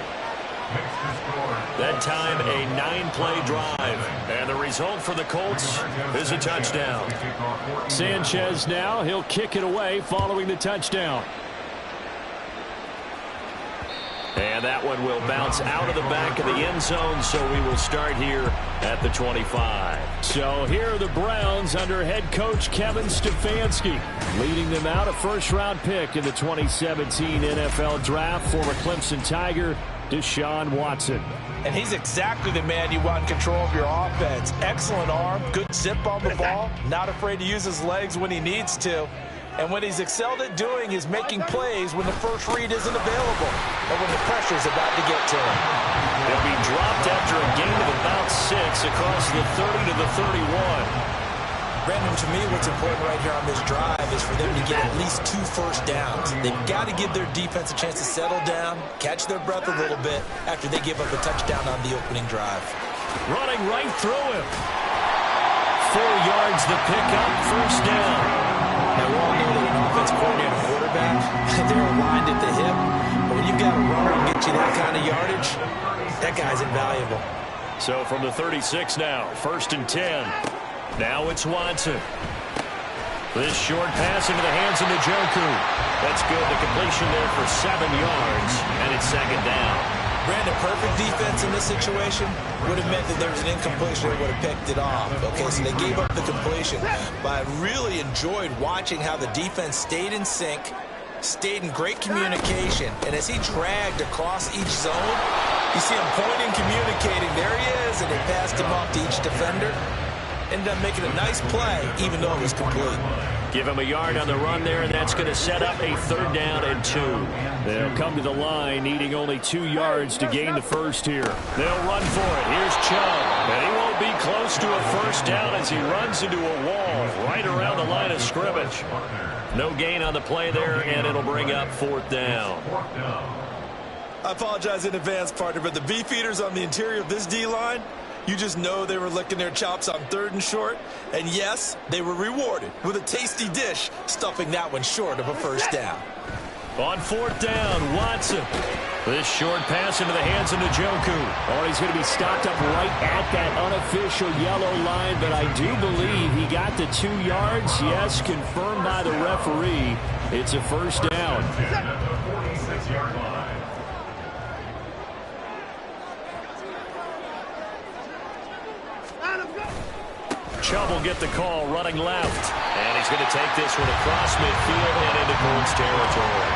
That time, a 9-play drive. And the result for the Colts is a touchdown. Sanchez now, he'll kick it away following the touchdown. And that one will bounce out of the back of the end zone, so we will start here at the 25. So here are the Browns under head coach Kevin Stefanski. Leading them out, a first-round pick in the 2017 NFL Draft, former Clemson Tiger, Deshaun Watson. And he's exactly the man you want in control of your offense. Excellent arm, good zip on the ball, not afraid to use his legs when he needs to. And what he's excelled at doing is making plays when the first read isn't available or when the pressure's about to get to him. They'll be dropped after a gain of about 6 across the 30 to the 31. Brandon, to me, what's important right here on this drive is for them to get at least 2 first downs. They've got to give their defense a chance to settle down, catch their breath a little bit after they give up a touchdown on the opening drive. Running right through him. 4 yards the pickup, first down. Now, we all know that an offense coordinator and quarterback, they're aligned at the hip. But when you've got a runner who get you that kind of yardage, that guy's invaluable. So from the 36 now, 1st and 10. Now it's Watson. This short pass into the hands of Njoku. That's good. The completion there for 7 yards, and it's 2nd down. Brandon, perfect defense in this situation would have meant that there was an incompletion that would have picked it off. Okay, so they gave up the completion. But I really enjoyed watching how the defense stayed in sync, stayed in great communication, and as he dragged across each zone, you see him pointing, communicating. There he is, and they passed him off to each defender. Ended up making a nice play, even though it was complete. Give him a yard on the run there, and that's going to set up a 3rd down and 2. They'll come to the line, needing only 2 yards to gain the first here. They'll run for it. Here's Chubb, and he won't be close to a first down as he runs into a wall right around the line of scrimmage. No gain on the play there, and it'll bring up 4th down. I apologize in advance, partner, but the beefeaters on the interior of this D-line, you just know they were licking their chops on 3rd and short. And yes, they were rewarded with a tasty dish, stuffing that one short of a first down. On 4th down, Watson. This short pass into the hands of Njoku. Oh, he's going to be stopped up right at that unofficial yellow line, but I do believe he got the 2 yards. Yes, confirmed by the referee. It's a first down. Chubb will get the call running left. And he's going to take this one across midfield and into Colts territory.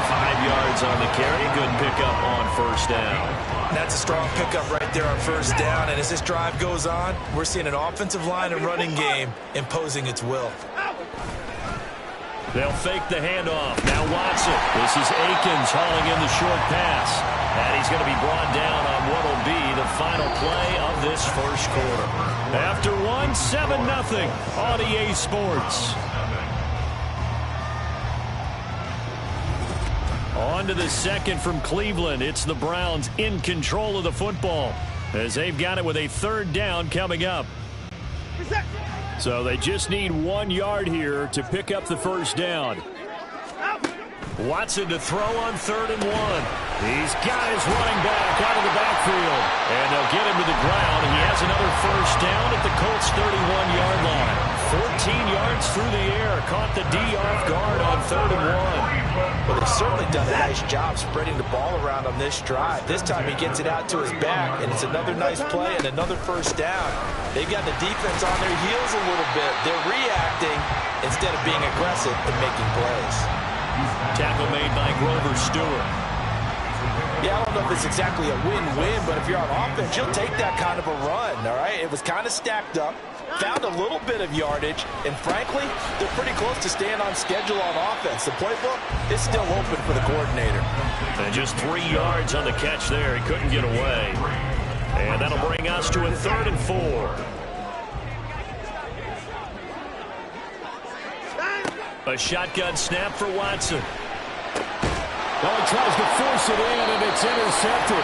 5 yards on the carry. Good pickup on first down. That's a strong pickup right there on first down. And as this drive goes on, we're seeing an offensive line and running game imposing its will. They'll fake the handoff. Now Watson. This is Akins hauling in the short pass. And he's going to be brought down on what will be the final play of this first quarter. After 7-0 on EA Sports. On to the second from Cleveland. It's the Browns in control of the football as they've got it with a 3rd down coming up. So they just need 1 yard here to pick up the first down. Watson to throw on 3rd and 1. He's got his running back out of the backfield. And they'll get him to the ground. He has another first down at the Colts' 31-yard line. 14 yards through the air. Caught the D off guard on 3rd and 1. Well, they've certainly done a nice job spreading the ball around on this drive. This time he gets it out to his back, and it's another nice play and another first down. They've got the defense on their heels a little bit. They're reacting instead of being aggressive and making plays. Tackle made by Grover Stewart. Yeah, I don't know if it's exactly a win-win, but if you're on offense, you'll take that kind of a run, all right? It was kind of stacked up, found a little bit of yardage, and frankly, they're pretty close to staying on schedule on offense. The playbook is still open for the coordinator. And just 3 yards on the catch there. He couldn't get away. And that'll bring us to a 3rd and 4. A shotgun snap for Watson. Well, he tries to force it in, and it's intercepted.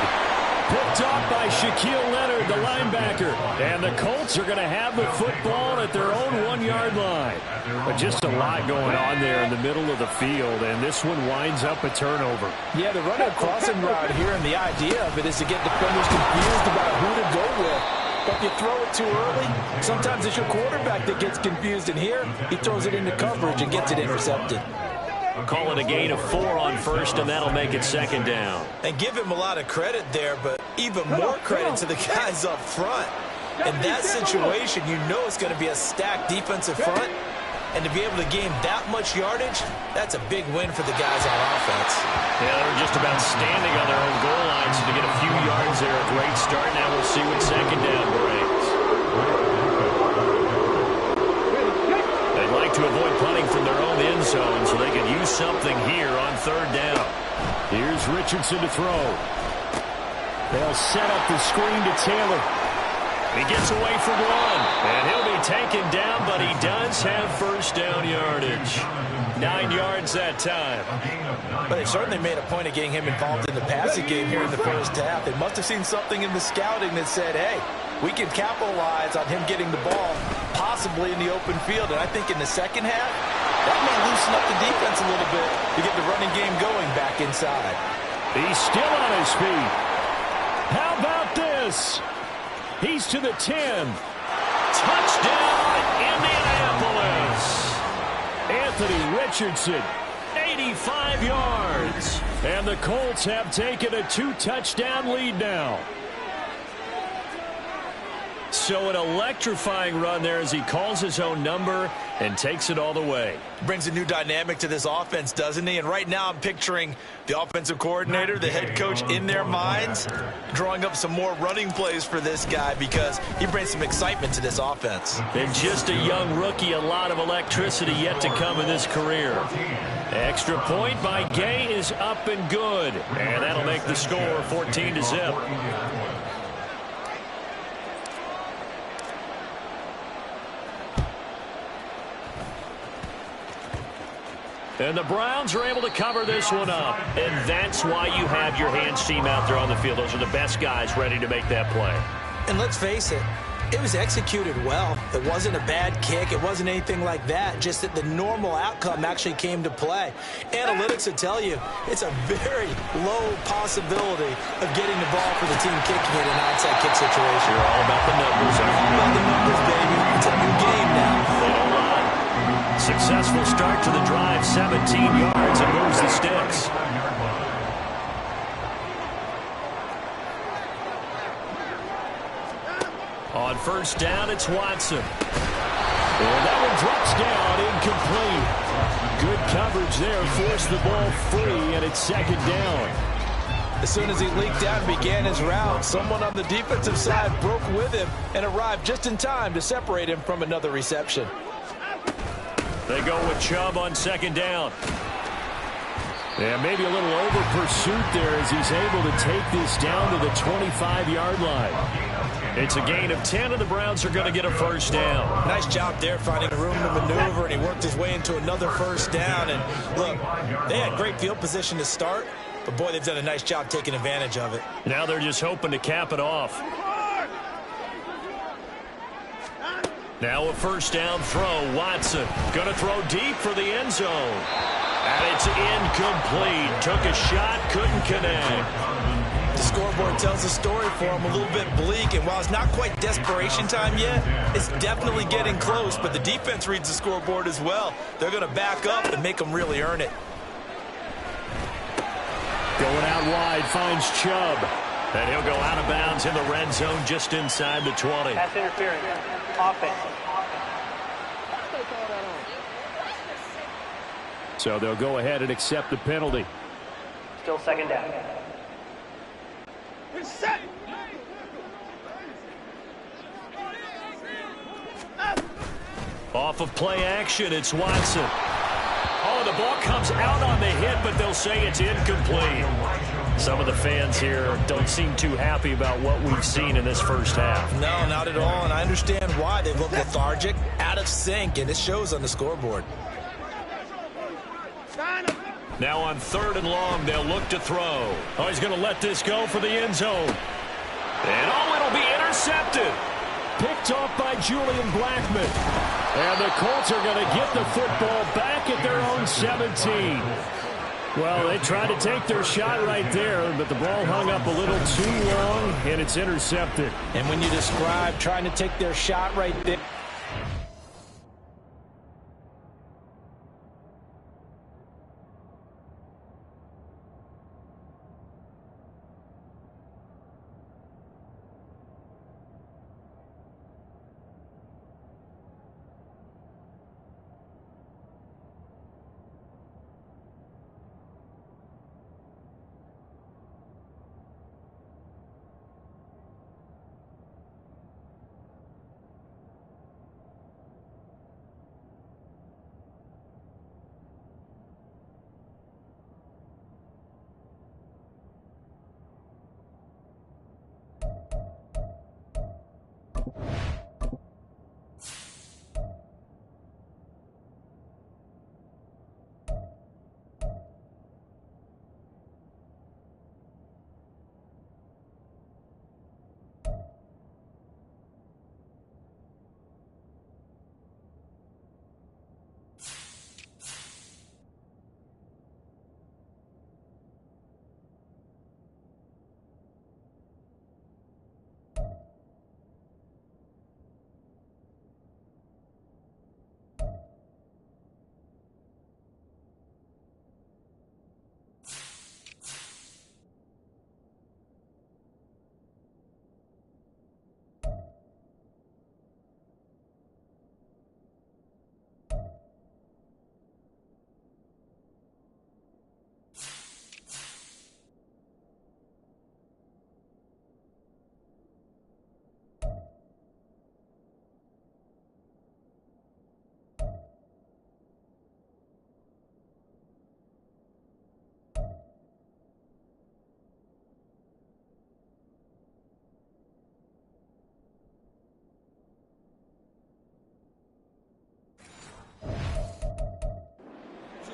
Picked off by Shaquille Leonard, the linebacker. And the Colts are going to have the football at their own 1-yard line. But just a lot going on there in the middle of the field, and this one winds up a turnover. Yeah, the running crossing route here, and the idea of it is to get defenders confused about who to go with. But if you throw it too early, sometimes it's your quarterback that gets confused. And here, he throws it into coverage and gets it intercepted. Call it a gain of 4 on first, and that'll make it 2nd down. And give him a lot of credit there, but even more credit to the guys up front. In that situation, you know it's going to be a stacked defensive front. And to be able to gain that much yardage, that's a big win for the guys on offense. Yeah, they're just about standing on their own goal line, so to get a few yards there, a great start. Now we'll see what 2nd down brings. They'd like to avoid punting from their own end zone so they can use something here on 3rd down. Here's Richardson to throw. They'll set up the screen to Taylor. He gets away from one, and he'll be taken down, but he does have 1st down yardage. 9 yards that time. But they certainly made a point of getting him involved in the passing game here in the first half. They must have seen something in the scouting that said, hey, we can capitalize on him getting the ball, possibly in the open field. And I think in the second half, that may loosen up the defense a little bit to get the running game going back inside. He's still on his feet. How about this? He's to the 10. Touchdown, Indianapolis. Anthony Richardson, 85 yards. And the Colts have taken a 2-touchdown lead now. So an electrifying run there as he calls his own number and takes it all the way. Brings a new dynamic to this offense, doesn't he? And right now I'm picturing the offensive coordinator, the head coach in their minds, drawing up some more running plays for this guy because he brings some excitement to this offense. And just a young rookie, a lot of electricity yet to come in this career. Extra point by Gay is up and good. And that'll make the score 14-0. And the Browns are able to cover this one up. And that's why you have your hands team out there on the field. Those are the best guys ready to make that play. And let's face it, it was executed well. It wasn't a bad kick. It wasn't anything like that. Just that the normal outcome actually came to play. Analytics will tell you it's a very low possibility of getting the ball for the team kicking it in an onside kick situation. You're all about the numbers. All about the numbers, baby. It's a new game now. They don't lie. Successful start to the drive, 17 yards, and moves the sticks. On 1st down, it's Watson. And that one drops down, incomplete. Good coverage there, forced the ball free, and it's 2nd down. As soon as he leaked out and began his route, someone on the defensive side broke with him and arrived just in time to separate him from another reception. They go with Chubb on 2nd down. Yeah, maybe a little over pursuit there as he's able to take this down to the 25-yard line. It's a gain of 10, and the Browns are going to get a 1st down. Nice job there finding room to maneuver, and he worked his way into another 1st down. And look, they had great field position to start, but boy, they've done a nice job taking advantage of it. Now they're just hoping to cap it off. Now a 1st down throw. Watson going to throw deep for the end zone. And it's incomplete. Took a shot, couldn't connect. The scoreboard tells a story for him, a little bit bleak, and while it's not quite desperation time yet, it's definitely getting close, but the defense reads the scoreboard as well. They're going to back up and make them really earn it. Going out wide, finds Chubb. And he'll go out of bounds in the red zone just inside the 20. Pass interference. Offense. So they'll go ahead and accept the penalty. Still 2nd down. Off of play action, it's Watson. Oh, the ball comes out on the hit, but they'll say it's incomplete. Some of the fans here don't seem too happy about what we've seen in this first half. No, not at all, and I understand why. They look lethargic, out of sync, and it shows on the scoreboard. Now on 3rd and long, they'll look to throw. Oh, he's going to let this go for the end zone. And it'll be intercepted. Picked off by Julian Blackman. And the Colts are going to get the football back at their own 17. Well, they tried to take their shot right there, but the ball hung up a little too long, and it's intercepted. And when you describe trying to take their shot right there,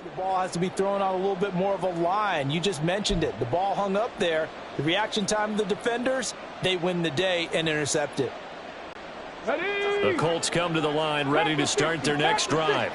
the ball has to be thrown out a little bit more of a line. You just mentioned it. The ball hung up there. The reaction time of the defenders, they win the day and intercept it. The Colts come to the line ready to start their next drive.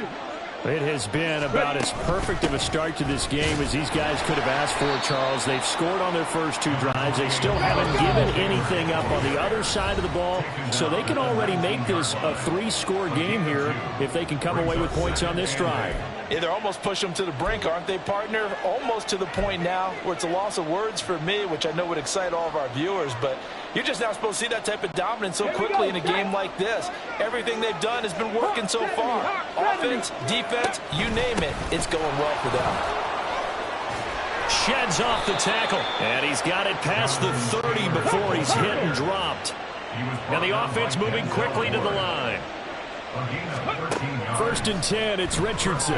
It has been about as perfect of a start to this game as these guys could have asked for, Charles. They've scored on their first 2 drives. They still haven't given anything up on the other side of the ball, so they can already make this a 3-score game here if they can come away with points on this drive. Yeah, they're almost pushing them to the brink, aren't they, partner? Almost to the point now where it's a loss of words for me, which I know would excite all of our viewers, but you're just not supposed to see that type of dominance so quickly in a game like this. Everything they've done has been working so far. Offense, defense, you name it, it's going well for them. Sheds off the tackle, and he's got it past the 30 before he's hit and dropped. And the offense moving quickly to the line. 1st and 10, it's Richardson.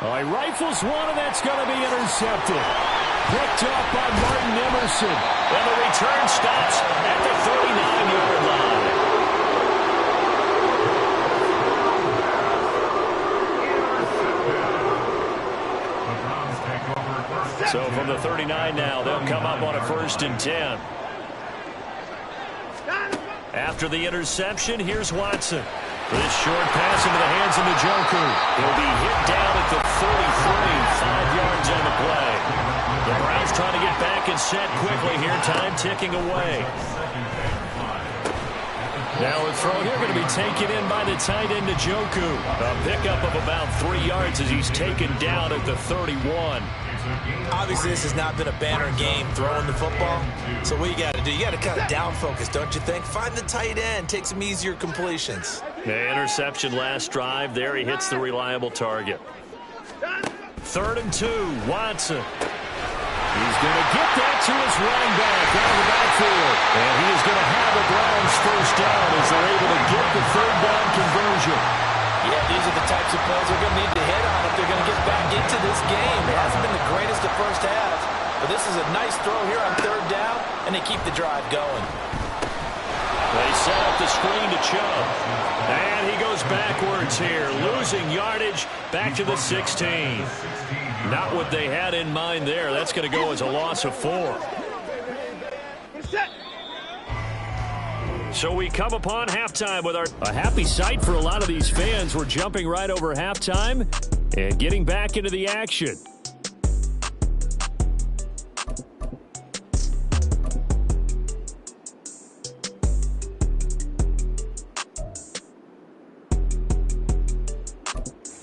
He rifles one, and that's going to be intercepted. Picked off by Martin Emerson. And the return stops at the 39-yard line. So from the 39 now, they'll come up on a 1st and 10. After the interception, here's Watson. This short pass into the hands of Njoku. He'll be hit down at the 43, 5 yards on the play. The Browns trying to get back and set quickly here. Time ticking away. Now a throw here going to be taken in by the tight end Njoku. A pickup of about 3 yards as he's taken down at the 31. Obviously, this has not been a banner game throwing the football. So what you got to do, you got to kind of down focus, don't you think? Find the tight end, take some easier completions. The interception last drive. There he hits the reliable target. 3rd and 2, Watson. He's going to get that to his running back out of the backfield. And he is going to have the Browns first down as they're able to get the 3rd down conversion. Yeah, these are the types of plays they're going to need to hit on if they're going to get back into this game. It hasn't been the greatest of first halves, but this is a nice throw here on third down, and they keep the drive going. They set up the screen to Chubb. And he goes backwards here, losing yardage back to the 16. Not what they had in mind there. That's going to go as a loss of 4. So we come upon halftime with a happy sight for a lot of these fans. We're jumping right over halftime and getting back into the action.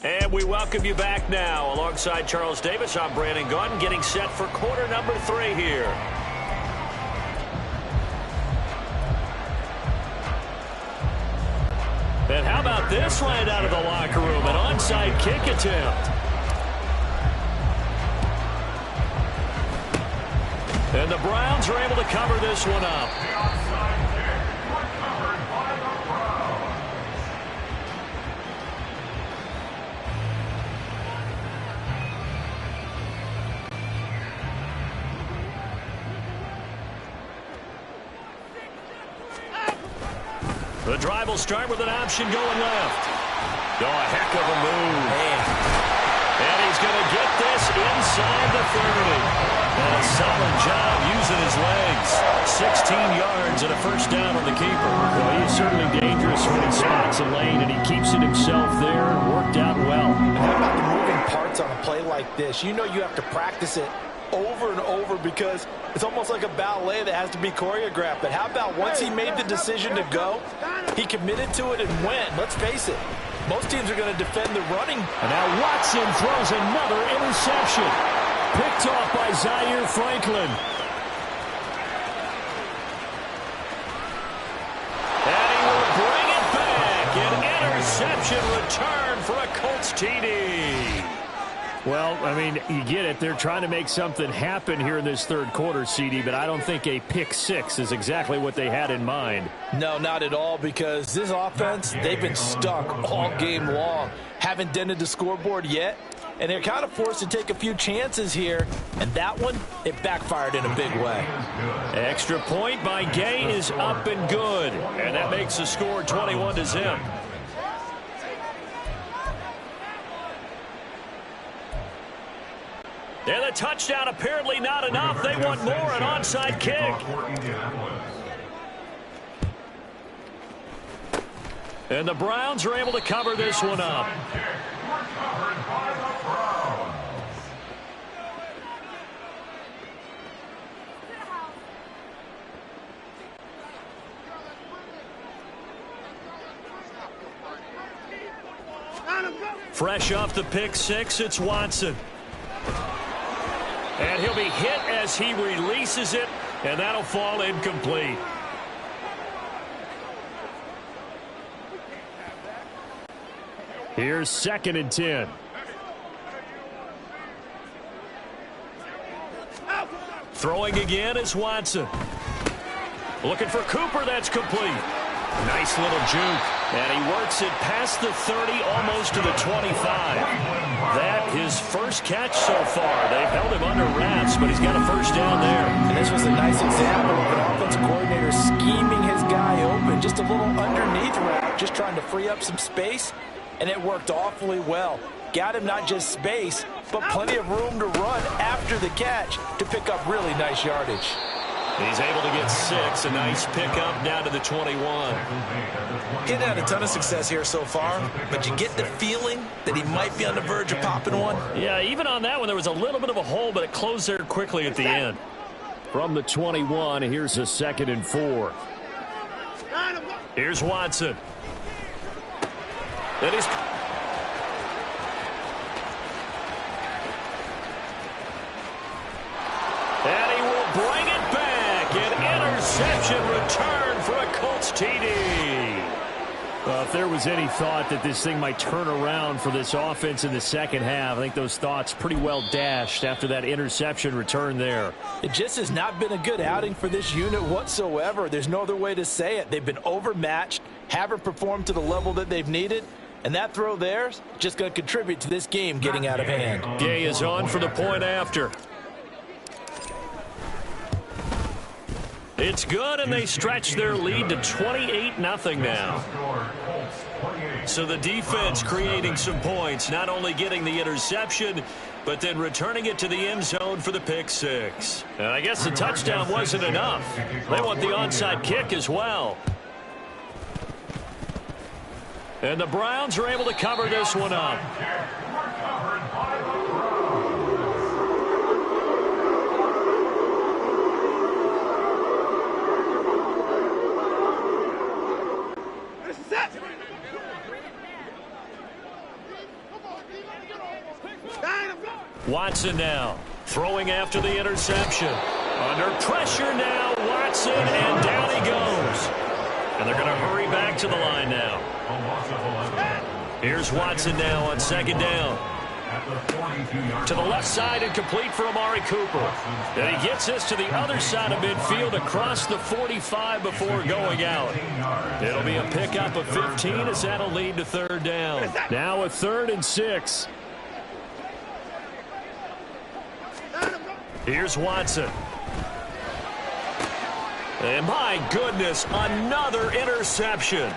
And we welcome you back now. Alongside Charles Davis, I'm Brandon Gunn, getting set for quarter number 3 here. And how about this land out of the locker room? An onside kick attempt. And the Browns are able to cover this one up. The drive will start with an option going left. Oh, a heck of a move. Man. And he's going to get this inside the 30. And a solid job using his legs. 16 yards and a first down on the keeper. Well, he is certainly dangerous when he spots a lane, and he keeps it himself there. Worked out well. And how about the moving parts on a play like this? You know you have to practice it over and over because it's almost like a ballet that has to be choreographed. But how about once he made the decision to go, he committed to it and went. Let's face it, most teams are going to defend the running. And now Watson throws another interception. Picked off by Zaire Franklin. And he will bring it back. An interception return for a Colts TD. Well, I mean, you get it. They're trying to make something happen here in this third quarter, CD, but I don't think a pick 6 is exactly what they had in mind. No, not at all, because this offense, they've been stuck all game long. Haven't dented the scoreboard yet, and they're kind of forced to take a few chances here, and that one, it backfired in a big way. Extra point by Gay is up and good, and that makes the score 21-0. And the touchdown apparently not enough. They want more, an onside kick. And the Browns are able to cover this one up. Fresh off the pick 6, it's Watson. And he'll be hit as he releases it, and that'll fall incomplete. Here's 2nd and 10. Throwing again is Watson. Looking for Cooper, that's complete. Nice little juke. And he works it past the 30, almost to the 25. That his first catch so far. They've held him under wraps, but he's got a first down there. And this was a nice example of an offensive coordinator scheming his guy open. Just a little underneath route, just trying to free up some space, and it worked awfully well. Got him not just space, but plenty of room to run after the catch to pick up really nice yardage. He's able to get 6. A nice pickup down to the 21. He had a ton of success here so far, but you get the feeling that he might be on the verge of popping one. Yeah, even on that one, there was a little bit of a hole, but it closed there quickly at the end. From the 21, here's a 2nd and 4. Here's Watson. That is... And he will bring it back. An interception return for a Colts TD. Well, if there was any thought that this thing might turn around for this offense in the second half, I think those thoughts pretty well dashed after that interception return there. It just has not been a good outing for this unit whatsoever. There's no other way to say it. They've been overmatched, haven't performed to the level that they've needed, And that throw there's just going to contribute to this game getting out of hand. Gay is on for the point after. It's good, and they stretch their lead to 28-0 now. So the defense creating some points, not only getting the interception, but then returning it to the end zone for the pick six. And I guess the touchdown wasn't enough. They want the onside kick as well. And the Browns are able to cover this one up. Watson now throwing after the interception. Under pressure now, Watson, and down he goes. And they're going to hurry back to the line now. Here's Watson now on second down. To the left side and complete for Amari Cooper. And he gets this to the other side of midfield across the 45 before going out. It'll be a pickup of 15 as that'll lead to third down. Now a 3rd and 6. Here's Watson. And my goodness, another interception.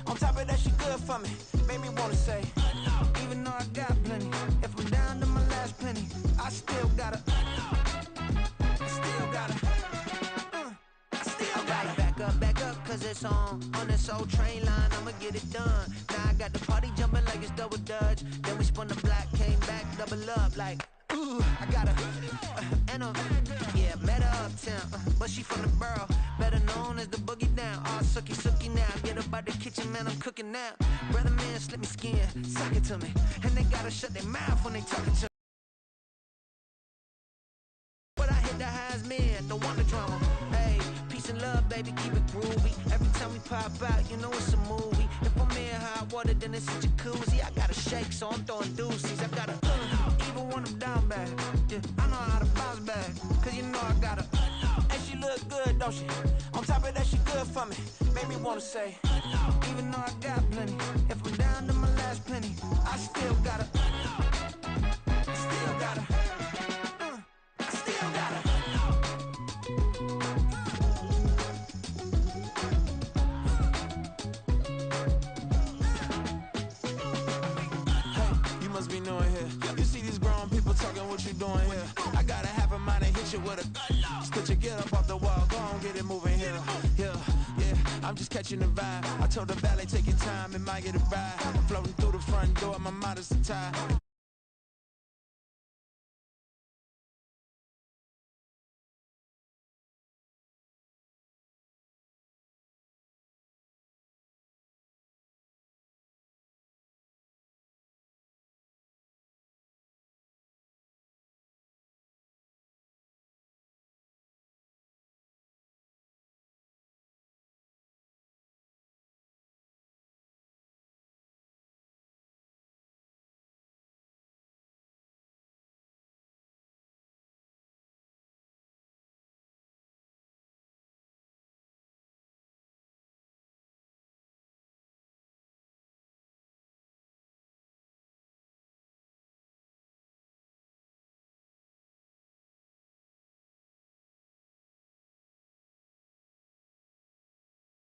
On top of that, she good for me. Made me wanna say, even though I got plenty, if I'm down to my last penny, I still gotta back up, cause it's on this old train line, I'ma get it done. Now I got the party jumping like it's double dutch. Then we spun the block, came back, double up like, ooh, I got her, and yeah, met her uptown, but she from the borough, better known as the boogie down. All sucky now, get up out the kitchen, man, I'm cooking now. Brother man, slip me skin, suck it to me, and they gotta shut their mouth when they talking to me. But I hit the highs, man, don't want the drama. Hey, peace and love, baby, keep it groovy. Every time we pop out, you know it's a movie. If I'm in hot water, then it's a jacuzzi. I gotta shake, so I'm throwing deuces. I gotta, even when I'm down bad, yeah, I know how to bounce back, cause you know I gotta, and she look good, don't she? On top of that, she good for me. Made me wanna say, even though I got plenty, if I'm down to my last penny, I still gotta, talking what you doing here. I got a half a mind to hit you with a split you, get up off the wall, go on, get it moving here. Yeah, I'm just catching the vibe. I told the valet, take your time, it might get a ride. Floating through the front door, my mind is tied.